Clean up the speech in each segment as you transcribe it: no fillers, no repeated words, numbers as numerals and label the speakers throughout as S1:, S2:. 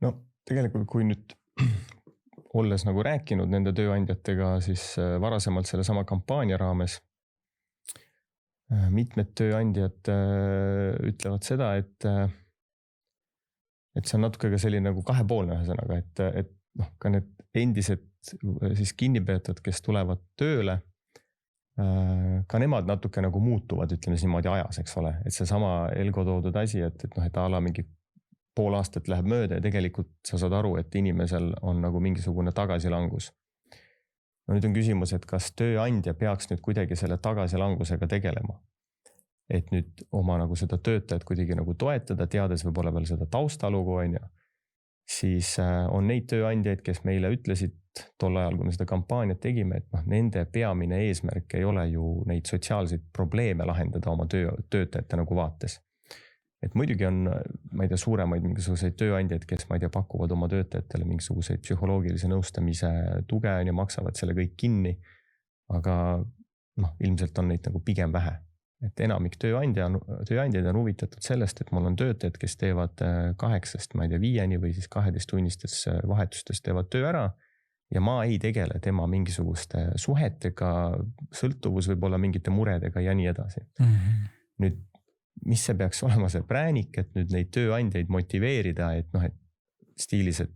S1: No tegelikult, kui nüüd olles nagu rääkinud nende tööandjatega, siis varasemalt selle sama kampaania raames mitmed tööandjad ütlevad seda, et see on natuke ka selline nagu kahepoolne ühesõnaga, et noh, ka need endised siis kinnipeetavad, kes tulevad tööle, ka nemad natuke nagu muutuvad, ütleme siis niimoodi ajas, eks ole, et see sama Elgo toodud asi, et noh, et ala mingi pool aastat läheb mööda ja tegelikult sa saad aru, et inimesel on nagu mingisugune tagasilangus. No nüüd on küsimus, et kas tööandja peaks nüüd kuidagi selle tagasilangusega tegelema. Et nüüd oma nagu seda töötajat kuidagi nagu toetada, teades võib-olla veel seda taustalugu on ju. Siis on neid tööandjaid, kes meile ütlesid tol ajal, kui me seda kampaaniat tegime, et noh, nende peamine eesmärk ei ole ju neid sotsiaalseid probleeme lahendada oma töötajate nagu vaates. Et muidugi on, ma ei tea, suuremaid mingisuguseid tööandjaid, kes ma ei tea, pakuvad oma töötajatele mingisuguseid psühholoogilise nõustamise tuge ja maksavad selle kõik kinni. Aga noh, ilmselt on neid nagu pigem vähe. Et enamik tööandjaid on huvitatud sellest, et mul on töötajad, kes teevad 8, ma ei tea, 5 või siis 12 tunnistes vahetustes teevad töö ära ja ma ei tegele tema mingisuguste suhetega, sõltuvus võib olla mingite muredega ja nii edasi. Nüüd, mis see peaks olema see präänik, et nüüd neid tööandjaid motiveerida, et noh, et stiilis, et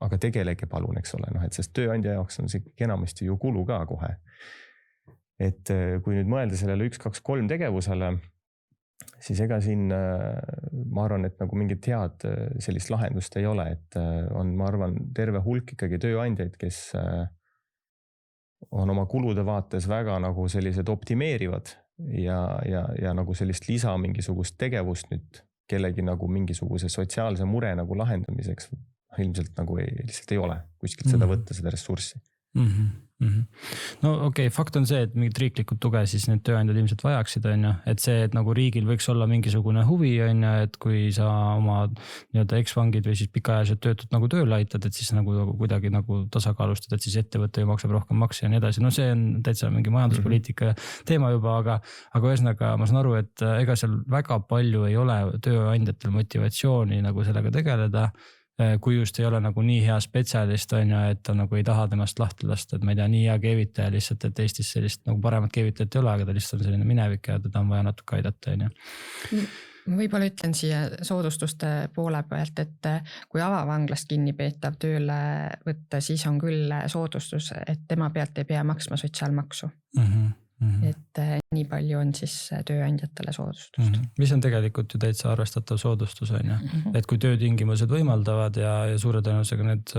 S1: aga tegelege palun, eks ole, noh, et sest tööandja jaoks on see enamasti ju kulu ka kohe. Et kui nüüd mõelda sellele 1, 2, 3 tegevusele, siis ega siin ma arvan, et nagu mingit head sellist lahendust ei ole, et on, ma arvan, terve hulk ikkagi tööandjaid, kes on oma kulude vaates väga nagu sellised optimeerivad ja nagu sellist lisa mingisugust tegevust nüüd kellegi nagu mingisuguse sotsiaalse mure nagu lahendamiseks ilmselt nagu lihtsalt ei ole kuskilt seda võtta, seda ressurssi.
S2: No okei, fakt on see, et mingit riiklikult tuge siis need tööandjad ilmselt vajaksid, on ju, et see, et nagu riigil võiks olla mingisugune huvi, on ju, et kui sa oma nii-öelda eksvangid või siis pikaajaliselt töötud nagu tööle aitad, et siis nagu kuidagi nagu tasakaalustad, et siis ettevõte ju maksab rohkem makse ja nii edasi. No see on täitsa mingi majanduspoliitika teema juba, aga ühesõnaga ma saan aru, et ega seal väga palju ei ole tööandjatel motivatsiooni nagu sellega tegeleda, kui just ei ole nagu nii hea spetsialist, on ju, et ta nagu ei taha temast lahti lasta, et ma ei tea, nii hea keevitaja lihtsalt, et Eestis sellist nagu paremat keevitajat ei ole, aga ta lihtsalt on selline minevik ja teda on vaja natuke aidata, on ju.
S3: Ma võib-olla ütlen siia soodustuste poole pealt, et kui avavanglast kinnipeetav tööle võtta, siis on küll soodustus, et tema pealt ei pea maksma sotsiaalmaksu. Et nii palju on siis tööandjatele soodustust.
S2: Mis on tegelikult ju täitsa arvestatav soodustus, on ju. Et kui töötingimused võimaldavad ja suure tõenäosusega need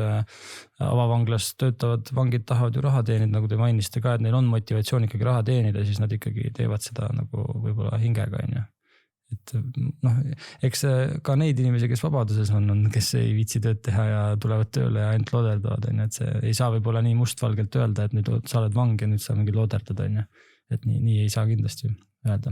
S2: avavanglas töötavad vangid tahavad ju raha teenida, nagu te mainisite ka, et neil on motivatsioon ikkagi raha teenida, siis nad ikkagi teevad seda nagu võib-olla hingega, on ju. Et noh, eks ka neid inimesi, kes vabaduses on, kes ei viitsi tööd teha ja tulevad tööle ja ainult looderdavad, on ju, et see ei saa võib-olla nii mustvalgelt öelda, et nüüd sa oled vang ja nüüd sa mingi looderdad, on ju, et nii ei saa kindlasti öelda.